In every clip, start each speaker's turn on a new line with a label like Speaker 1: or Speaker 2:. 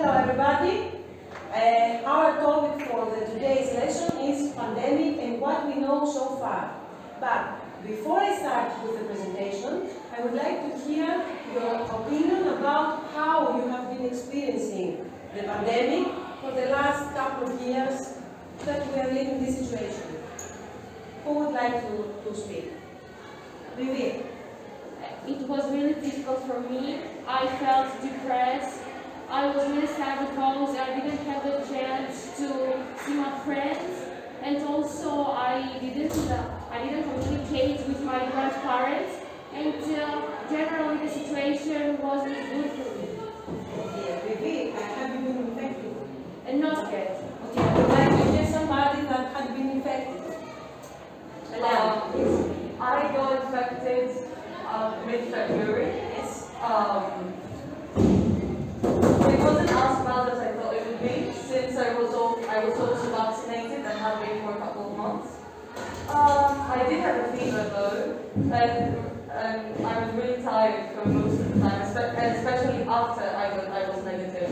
Speaker 1: Hello everybody. Our topic for today's lesson is pandemic and what we know so far. But before I start with the presentation, I would like to hear your opinion about how you have been experiencing the pandemic for the last couple of years that we are living this situation. Who would like to speak? Vivi.
Speaker 2: It was really difficult for me. I felt depressed. I was really sad because I didn't have the chance to see my friends, and also I didn't communicate with my grandparents, and generally the situation wasn't good for me.
Speaker 1: Vivi, have you been infected?
Speaker 2: And not yet.
Speaker 1: Okay, I would like to hear somebody that had been infected.
Speaker 3: I got infected mid-February.
Speaker 1: Yes.
Speaker 3: It wasn't as bad as I thought it would be, since I was also vaccinated and have been for a couple of months. I did have a fever though, and I was really tired for most of the time, especially after I was negative.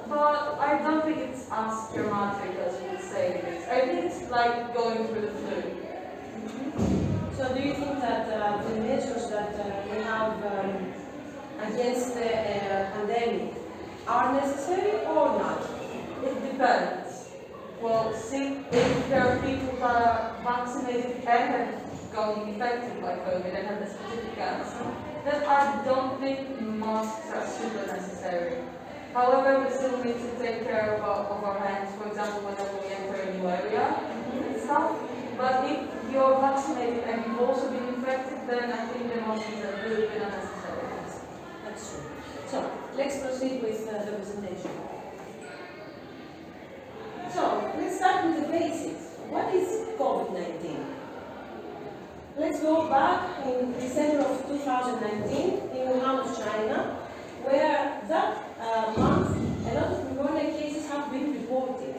Speaker 3: But I don't think it's as dramatic as you would say it is. I think it's like going through the flu.
Speaker 1: So do you think that the measures that we have against the pandemic are necessary or not?
Speaker 3: It depends. Well, see, if there are people that are vaccinated and have gotten infected by COVID and have the certificates, then I don't think masks are super necessary. However, we still need to take care of our hands, for example, whenever we enter a new area and stuff. But if you're vaccinated and you've also been infected, then I think the masks are a little bit unnecessary.
Speaker 1: That's true. So let's proceed with the presentation. So let's start with the basics. What is COVID-19? Let's go back in December of 2019 in Wuhan, China, where that month a lot of pneumonia cases have been reported.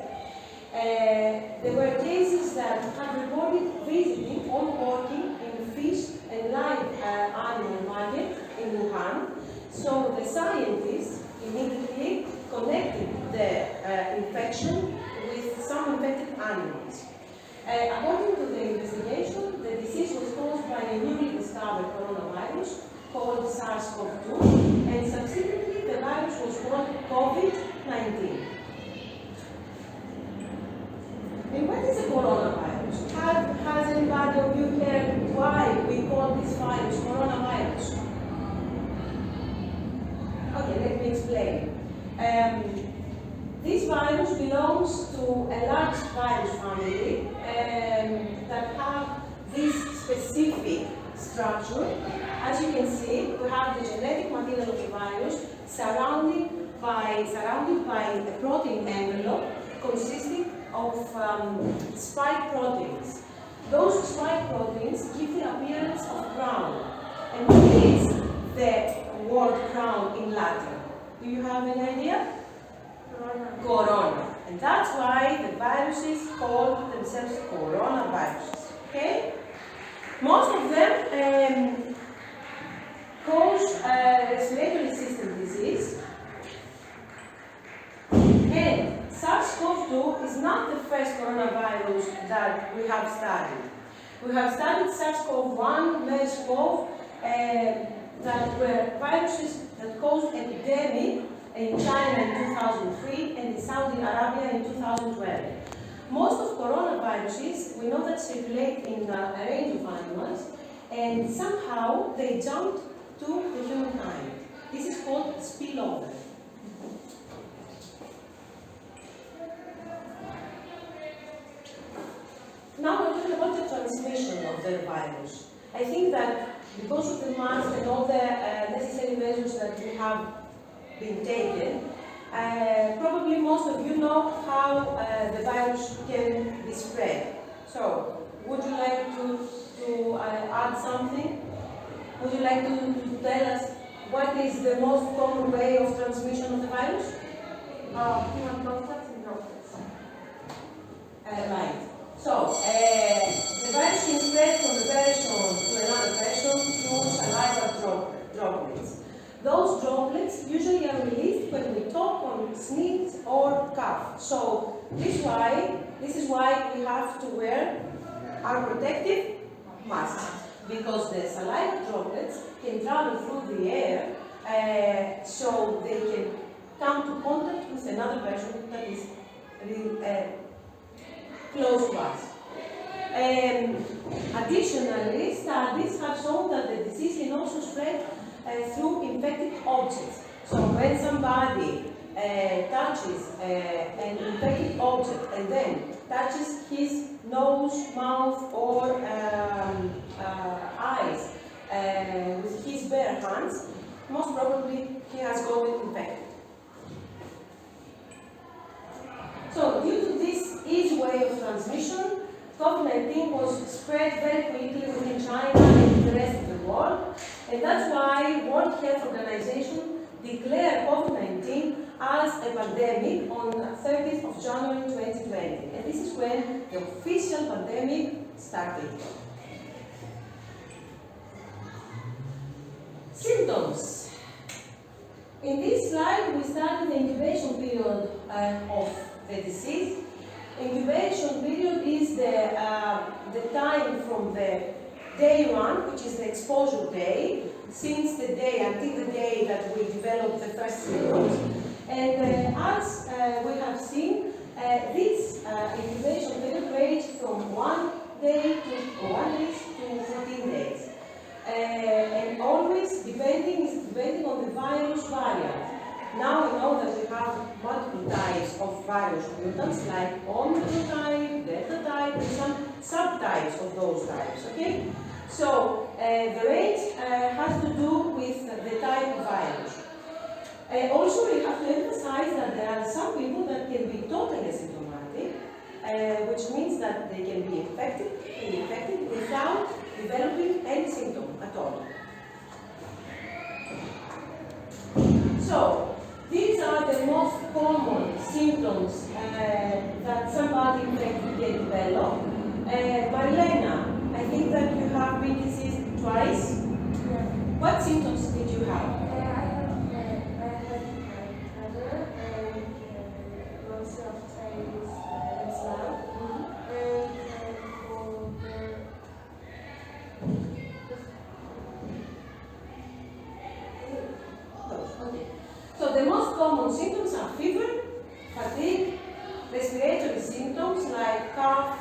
Speaker 1: There were cases that have reported visiting or working in fish and live animal market in Wuhan. So the scientists immediately connected the infection with some infected animals. According to the investigation, the disease was caused by a newly discovered coronavirus called SARS-CoV-2, and subsequently the virus was called COVID-19. And what is a coronavirus? Has anybody of you heard why we call this virus coronavirus? Okay, let me explain. This virus belongs to a large virus family that have this specific structure. As you can see, we have the genetic material of the virus surrounded by a protein envelope consisting of spike proteins. Those spike proteins give the appearance of crown. And what is the word crown in Latin? Do you have any idea? Corona. And that's why the viruses call themselves coronaviruses. Okay? Most of them cause respiratory system disease. And SARS-CoV-2 is not the first coronavirus that we have studied. We have studied SARS-CoV-1, MERS-CoV, that were viruses that caused epidemic in China in 2003 and in Saudi Arabia in 2012. Most of coronaviruses, we know that circulate in a range of animals, and somehow they jumped to the humankind. This is called spillover. Now we're talking about the transmission of the virus. I think that because of the mask and all the necessary measures that we have been taken, probably most of you know how the virus can be spread. So, would you like to add something? Would you like to tell us what is the most common way of transmission of the virus?
Speaker 3: Human contacts and droplets.
Speaker 1: Right. So, the virus can spread from a person to another person through saliva droplets. Those droplets usually are released when we talk on So this is why we have to wear our protective masks, because the saliva droplets can travel through the air, so they can come to contact with another person that is close to us. Additionally, studies have shown that the disease can also spread through infected objects. So when somebody touches an infected object and then touches his nose, mouth, or eyes with his bare hands, most probably he has gotten infected. So due to this easy way of transmission, COVID-19 was spread very quickly within China and the rest of the world, and that's why World Health Organization declared COVID-19 as a pandemic on 30th of January 2020, and this is when the official pandemic started. Symptoms. In this slide, we start with the incubation period of the disease. Incubation period is the time from the day 1, which is the exposure day, since the day until the day that we develop the first symptoms. And as we have seen, this incubation period ranges from 1 day to 1 week to 14 days. And always depending on the virus variant. Now we know that we have multiple types of virus mutants, like Omicron type, Delta type, and some subtypes of those types, okay? So the range has to do with the type of virus. Also, we have to emphasize that there are some people that can be totally asymptomatic, which means that they can be infected without developing any symptom at all. So, these are the most common symptoms that somebody infected can develop. Marilena, I think that you have been diseased twice.
Speaker 4: Yeah.
Speaker 1: What symptoms did you have?
Speaker 4: I had fever and lots of taste and smell. And
Speaker 1: Okay. So the most common symptoms are fever, fatigue, respiratory symptoms like cough,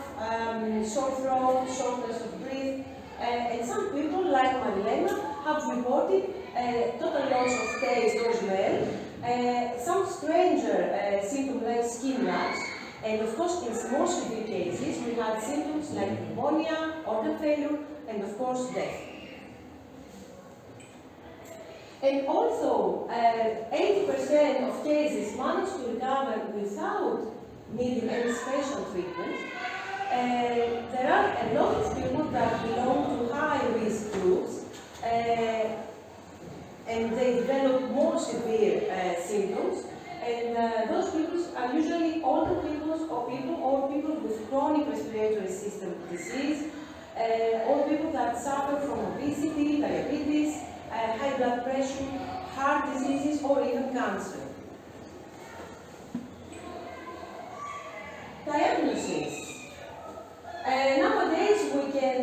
Speaker 1: sore throat, shortness of breath, and some people, like Marilena, have reported total loss of taste or smell, some stranger symptoms like skin rash, and of course in more severe cases we had symptoms like pneumonia, organ failure, and of course death. And also, 80% of cases manage to recover without needing any special treatment. There are a lot of people that belong to high-risk groups, and they develop more severe symptoms. And those people are usually older people or people with chronic respiratory system disease, or people that suffer from obesity, diabetes, high blood pressure, heart diseases, or even cancer. Diagnosis. Nowadays,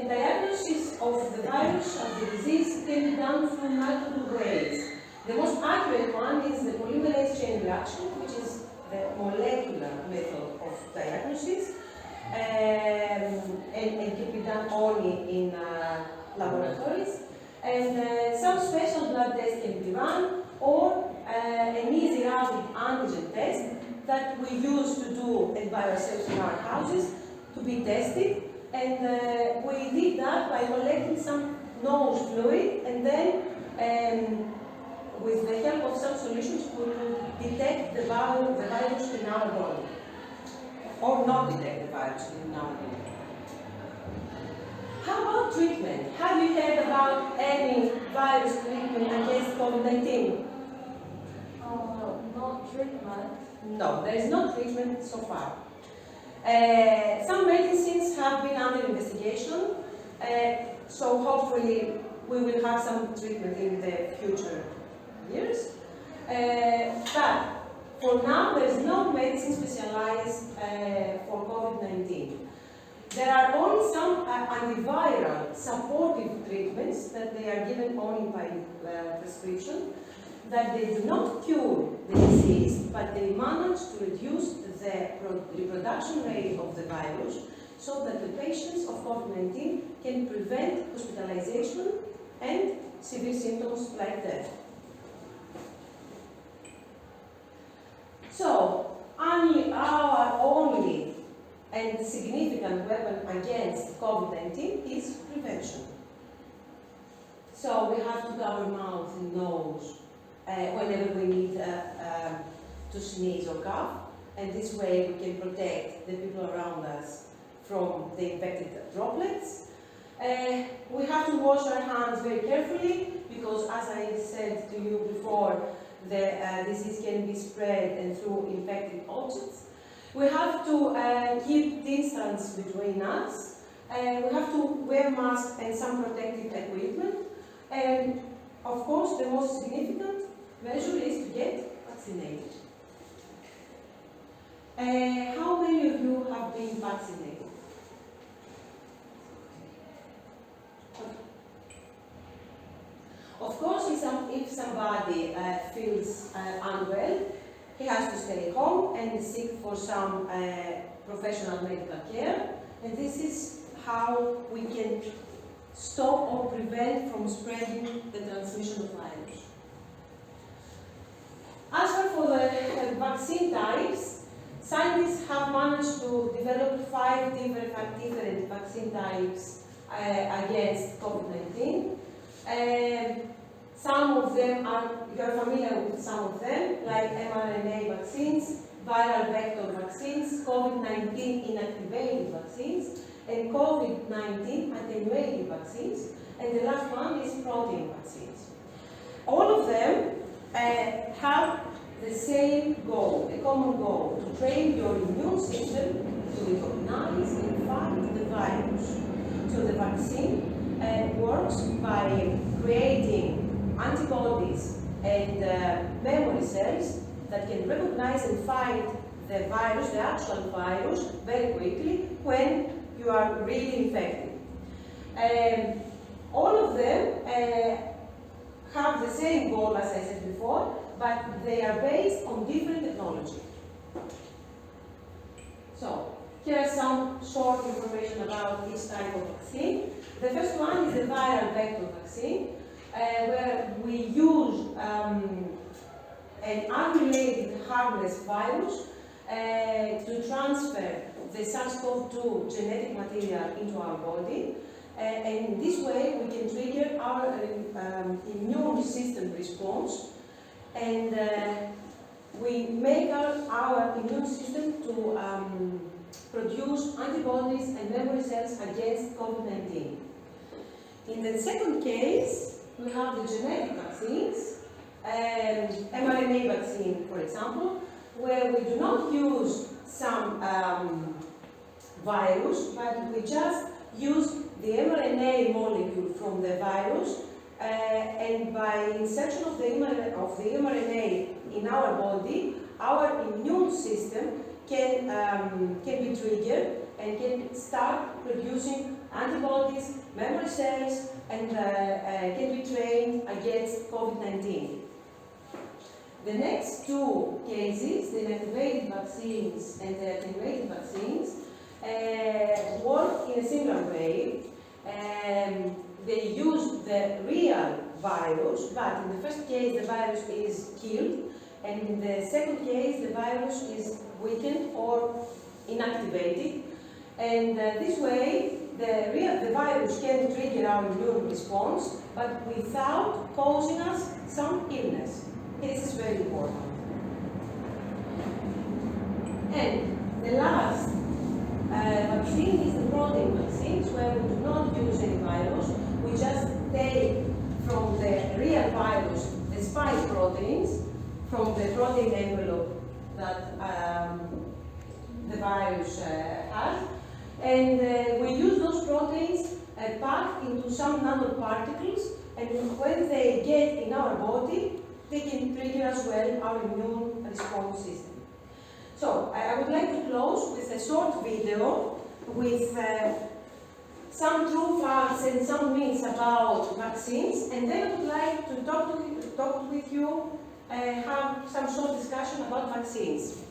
Speaker 1: diagnosis of the virus, of the disease, can be done through multiple ways. The most accurate one is the polymerase chain reaction, which is the molecular method of diagnosis, and can be done only in laboratories. And some special blood tests can be run, or an easy rapid antigen test that we used to do it by ourselves in our houses to be tested. And we did that by collecting some nose fluid, and then with the help of some solutions we could detect the virus in our body, or not detect the virus in our body. How about treatment? Have you heard about any virus treatment against COVID-19?
Speaker 4: not treatment.
Speaker 1: No, there is no treatment so far. Some medicines have been under investigation, so hopefully we will have some treatment in the future years. But for now, there is no medicine specialized for COVID-19. There are only some antiviral supportive treatments that they are given only by prescription, that they do not cure the disease, but they manage to reduce the reproduction rate of the virus so that the patients of COVID-19 can prevent hospitalization and severe symptoms like death. So, our only and significant weapon against COVID-19 is prevention. So we have to cover mouth and nose whenever we need to sneeze or cough, and this way we can protect the people around us from the infected droplets. We have to wash our hands very carefully because, as I said to you before, the disease can be spread and through infected objects. We have to keep distance between us. We have to wear masks and some protective equipment. And of course, the most significant measure is to get vaccinated. How many of you have been vaccinated? Of course, if somebody feels unwell, he has to stay home and seek for some professional medical care. And this is how we can stop or prevent from spreading the transmission of virus. As for the vaccine types, scientists have managed to develop 5 different vaccine types against COVID-19. Some of them you're familiar with some of them, like mRNA vaccines, viral vector vaccines, COVID-19 inactivated vaccines, and COVID-19 attenuated vaccines, and the last one is protein vaccines. All of them have the same goal, a common goal, to train your immune system to recognize and fight the virus. So the vaccine works by creating antibodies and memory cells that can recognize and fight the virus, the actual virus, very quickly when you are really infected. All of them have the same goal, as I said before, but they are based on different technology. So, here are some short information about each type of vaccine. The first one is the viral vector vaccine, where we use an unrelated harmless virus to transfer the SARS-CoV-2 genetic material into our body. And in this way, we can trigger our immune system response, and we make our immune system to produce antibodies and memory cells against COVID-19. In the second case, we have the genetic vaccines, mRNA vaccine, for example, where we do not use some virus, but we just use the mRNA molecule from the virus, and by insertion of the mRNA in our body, our immune system can be triggered and can start producing antibodies, memory cells, and can be trained against COVID-19. The next two cases, the inactivated vaccines and the attenuated vaccines, work in a similar way. They use the real virus, but in the first case the virus is killed, and in the second case the virus is weakened or inactivated. And this way the virus can trigger our immune response, but without causing us some illness. This is very important. And the last vaccine is the protein vaccines, where we do not use any virus. We just take from the real virus the spike proteins from the protein envelope that the virus has, and we use those proteins packed into some nanoparticles, and when they get in our body, they can trigger as well our immune response system. So I would like to close with a short video with some true facts and some myths about vaccines, and then I would like to talk with you, have some short discussion about vaccines.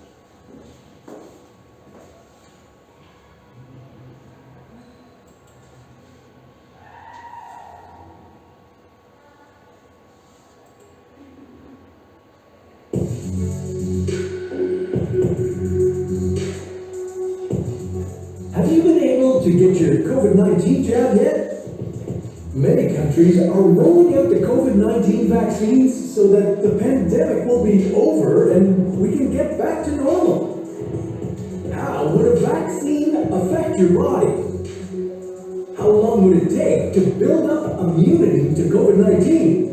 Speaker 5: Have you been able to get your COVID-19 jab yet? Many countries are rolling out the COVID-19 vaccines so that the pandemic will be over and we can get back to normal. How would a vaccine affect your body? How long would it take to build up immunity to COVID-19?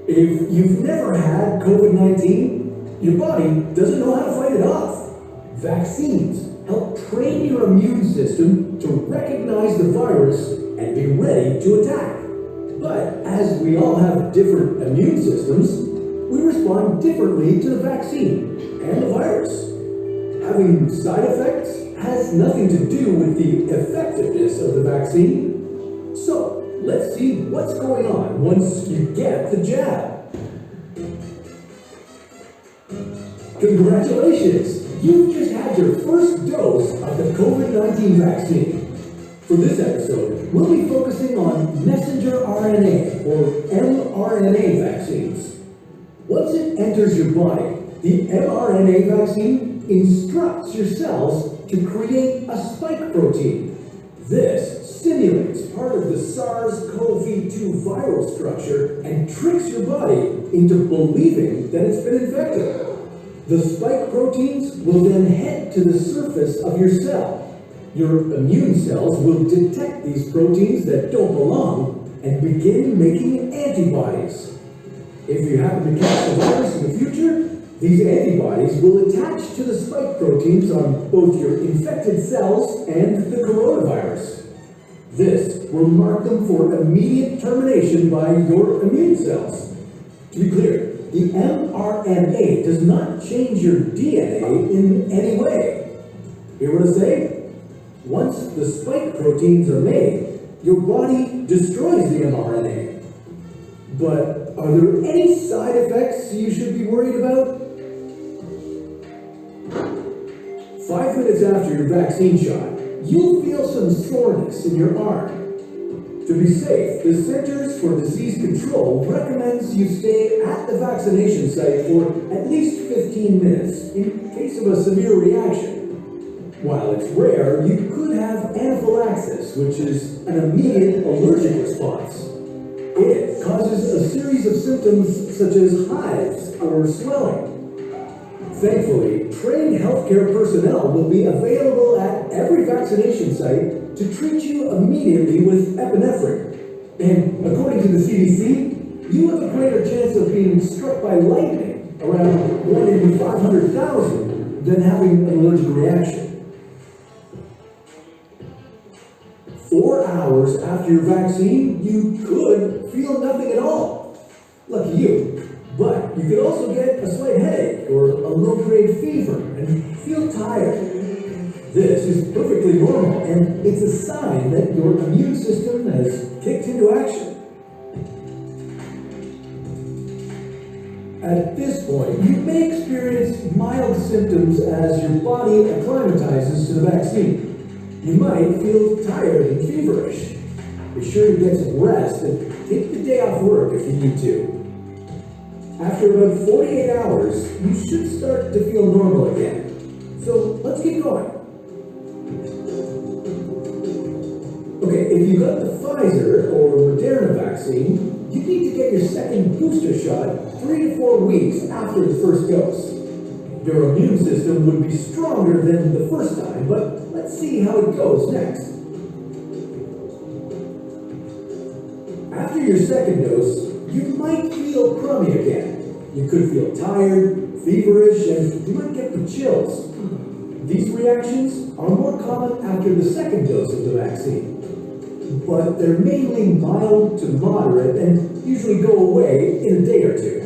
Speaker 5: If you've never had COVID-19, your body doesn't know how to fight it off. Vaccines help train your immune system to recognize the virus and be ready to attack. But as we all have different immune systems, we respond differently to the vaccine and the virus. Having side effects has nothing to do with the effectiveness of the vaccine. So let's see what's going on once you get the jab. Congratulations! You've just had your first dose of the COVID-19 vaccine. For this episode, we'll be focusing on messenger RNA, or mRNA vaccines. Once it enters your body, the mRNA vaccine instructs your cells to create a spike protein. This simulates part of the SARS-CoV-2 viral structure and tricks your body into believing that it's been infected. The spike proteins will then head to the surface of your cell. Your immune cells will detect these proteins that don't belong and begin making antibodies. If you happen to catch the virus in the future, these antibodies will attach to the spike proteins on both your infected cells and the coronavirus. This will mark them for immediate termination by your immune cells. To be clear, the mRNA does not change your DNA in any way. Hear what I say? Once the spike proteins are made, your body destroys the mRNA. But are there any side effects you should be worried about? 5 minutes after your vaccine shot, you'll feel some soreness in your arm. To be safe, the Centers for Disease Control recommends you stay at the vaccination site for at least 15 minutes in case of a severe reaction. While it's rare, you could have anaphylaxis, which is an immediate allergic response. It causes a series of symptoms such as hives or swelling. Thankfully, trained healthcare personnel will be available at every vaccination site to treat you immediately with epinephrine. And according to the CDC, you have a greater chance of being struck by lightning, around 1 in 500,000, than having an allergic reaction. 4 hours after your vaccine, you could feel nothing at all. Lucky you. But you could also get a slight headache or a low-grade fever and feel tired. This is perfectly normal, and it's a sign that your immune system has kicked into action. At this point, you may experience mild symptoms as your body acclimatizes to the vaccine. You might feel tired and feverish. Be sure to get some rest and take the day off work if you need to. After about 48 hours, you should start to feel normal again. So let's keep going. Okay, if you got the Pfizer or Moderna vaccine, you need to get your second booster shot 3 to 4 weeks after the first dose. Your immune system would be stronger than the first time, but let's see how it goes next. After your second dose, you might feel crummy again. You could feel tired, feverish, and you might get the chills. These reactions are more common after the second dose of the vaccine. but they're mainly mild to moderate and usually go away in a day or two.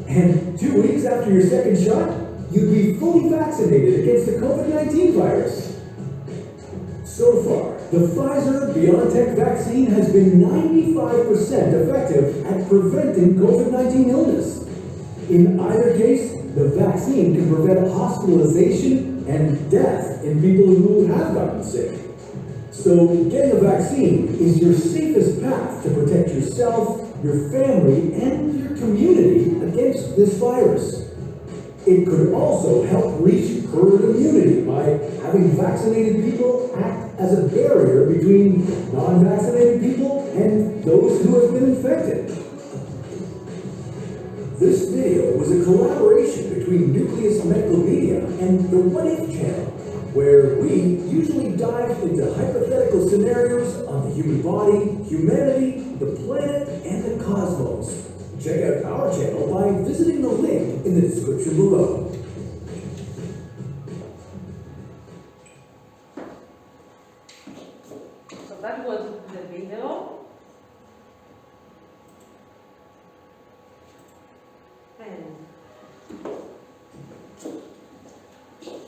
Speaker 5: And 2 weeks after your second shot, you'd be fully vaccinated against the COVID-19 virus. So far, the Pfizer-BioNTech vaccine has been 95% effective at preventing COVID-19 illness. In either case, the vaccine can prevent hospitalization and death in people who have gotten sick. So getting a vaccine is your safest path to protect yourself, your family, and your community against this virus. It could also help reach herd immunity by having vaccinated people act as a barrier between non-vaccinated people and those who have been infected. This video was a collaboration between Nucleus Medical Media and the What If channel, where we usually dive into hypothetical scenarios on the human body, humanity, the planet, and the cosmos. Check out our channel by visiting the link in the description below.
Speaker 1: So that was the video. And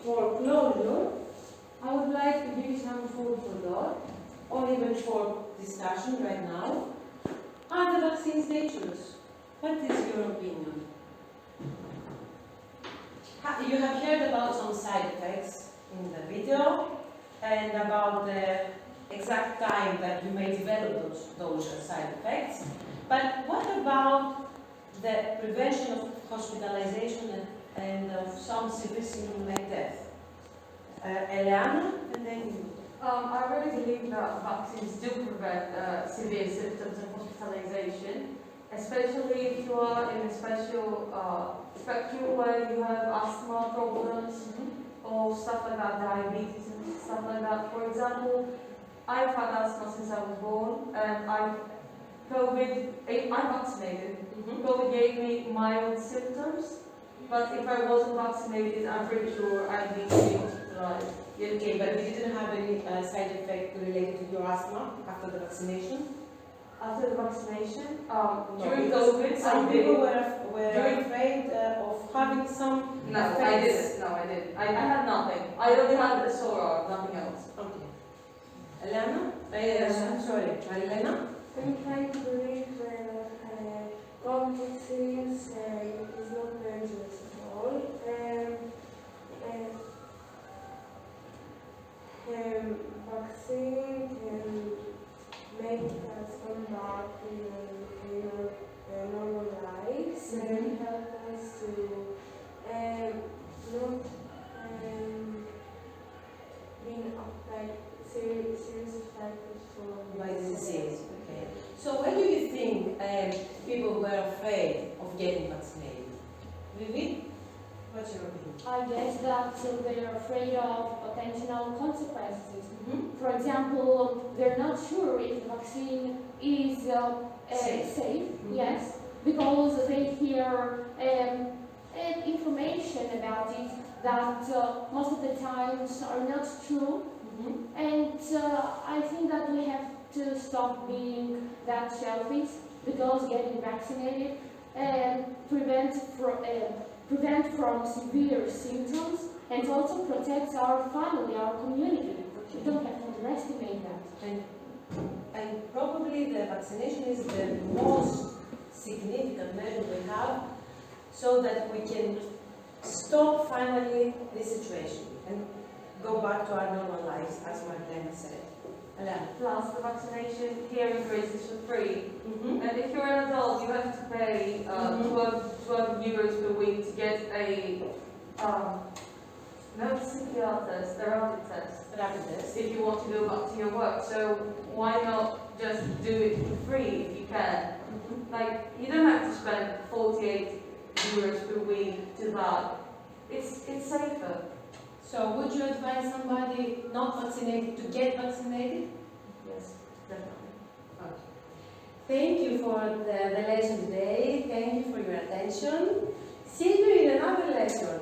Speaker 1: for closure, I would like to give you some food for thought, or even for discussion right now. Are the vaccines dangerous? What is your opinion? You have heard about some side effects in the video and about the exact time that you may develop those side effects. But what about the prevention of hospitalization and of some severe symptom like death? Eliana, and then you.
Speaker 3: I really believe that vaccines do prevent severe symptoms and hospitalization, especially if you are in a special spectrum where you have asthma problems or stuff like that, diabetes and stuff like that. For example, I've had asthma since I was born, and I'm vaccinated. COVID gave me mild symptoms, but if I wasn't vaccinated, I'm pretty sure I'd be hospitalized.
Speaker 1: Okay, but you didn't have any side effect related to your asthma after the vaccination?
Speaker 3: After the vaccination,
Speaker 1: No,
Speaker 3: during
Speaker 1: because
Speaker 3: COVID,
Speaker 1: some
Speaker 3: I did.
Speaker 1: people were afraid of having some
Speaker 3: No, I
Speaker 1: effects.
Speaker 3: didn't. No, I didn't. I had nothing. I only had a sore arm, nothing else.
Speaker 1: Okay. Elena? Sorry, Elena?
Speaker 4: I'm trying to believe that COVID vaccines is not dangerous at all. Vaccine can make us come back in our normal lives and help us to not being serious affected
Speaker 1: By the disease. Okay. So when do you think people were afraid of getting vaccinated? Vivi? What's your opinion?
Speaker 2: I guess that they are afraid of potential consequences. For example, they're not sure if the vaccine is safe, yes, because they hear information about it that most of the times are not true. And I think that we have to stop being that selfish, because getting vaccinated prevent from severe symptoms and also protects our family, our community. We don't have to underestimate that.
Speaker 1: And probably the vaccination is the most significant measure we have so that we can stop finally this situation and go back to our normal lives, as Marlena said. Elena.
Speaker 3: Plus, the vaccination here in Greece is for free. And if you're an adult, you have to pay 12 euros per week to get a not CPR test, a rapid test, if you want to go back to your work. So why not just do it for free if you can? Like, you don't have to spend 48 euros per week to that. It's safer.
Speaker 1: So would you advise somebody not vaccinated to get vaccinated?
Speaker 3: Yes, definitely.
Speaker 1: Okay. Thank you for the lesson today. Thank you for your attention. See you in another lesson.